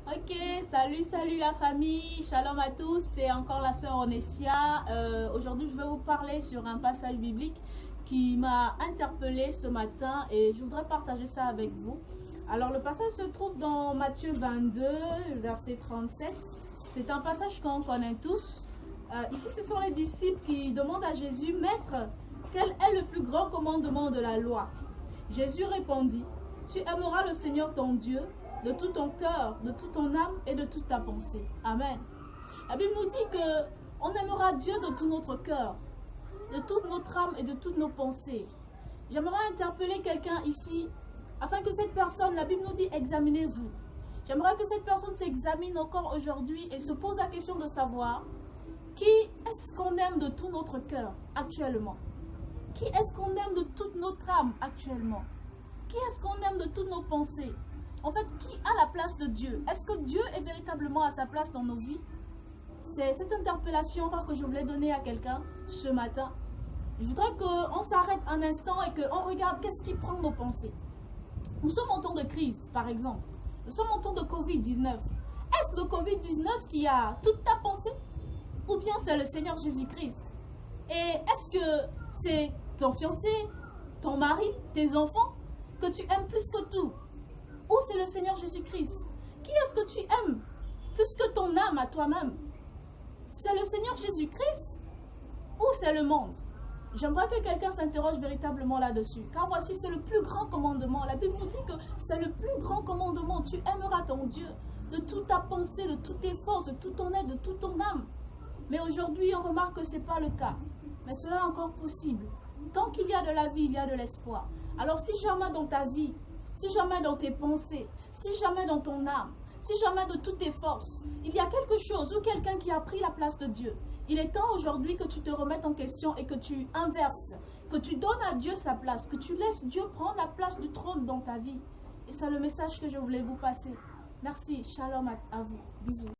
Ok, salut la famille, shalom à tous, c'est encore la sœur Onessia. Aujourd'hui je vais vous parler sur un passage biblique qui m'a interpellée ce matin et je voudrais partager ça avec vous. Alors le passage se trouve dans Matthieu 22, verset 37. C'est un passage qu'on connaît tous. Ici ce sont les disciples qui demandent à Jésus, Maître, quel est le plus grand commandement de la loi? Jésus répondit, tu aimeras le Seigneur ton Dieu de tout ton cœur, de toute ton âme et de toute ta pensée. Amen. La Bible nous dit que on aimera Dieu de tout notre cœur, de toute notre âme et de toutes nos pensées. J'aimerais interpeller quelqu'un ici, afin que cette personne, la Bible nous dit, examinez-vous. J'aimerais que cette personne s'examine encore aujourd'hui et se pose la question de savoir qui est-ce qu'on aime de tout notre cœur actuellement? Qui est-ce qu'on aime de toute notre âme actuellement? Qui est-ce qu'on aime de toutes nos pensées? En fait, qui a la place de Dieu? Est-ce que Dieu est véritablement à sa place dans nos vies? C'est cette interpellation que je voulais donner à quelqu'un ce matin. Je voudrais qu'on s'arrête un instant et qu'on regarde qu'est-ce qui prend nos pensées. Nous sommes en temps de crise, par exemple. Nous sommes en temps de Covid-19. Est-ce le Covid-19 qui a toute ta pensée? Ou bien c'est le Seigneur Jésus-Christ? Et est-ce que c'est ton fiancé, ton mari, tes enfants que tu aimes plus que tout? Ou c'est le Seigneur Jésus-Christ? Qui est-ce que tu aimes plus que ton âme à toi-même? C'est le Seigneur Jésus-Christ ou c'est le monde? J'aimerais que quelqu'un s'interroge véritablement là-dessus. Car voici, c'est le plus grand commandement. La Bible nous dit que c'est le plus grand commandement. Tu aimeras ton Dieu de toute ta pensée, de toutes tes forces, de tout ton être, de toute ton âme. Mais aujourd'hui, on remarque que ce n'est pas le cas. Mais cela est encore possible. Tant qu'il y a de la vie, il y a de l'espoir. Alors si jamais dans ta vie, si jamais dans tes pensées, si jamais dans ton âme, si jamais de toutes tes forces, il y a quelque chose ou quelqu'un qui a pris la place de Dieu, il est temps aujourd'hui que tu te remettes en question et que tu inverses, que tu donnes à Dieu sa place, que tu laisses Dieu prendre la place du trône dans ta vie. Et c'est le message que je voulais vous passer. Merci, shalom à vous. Bisous.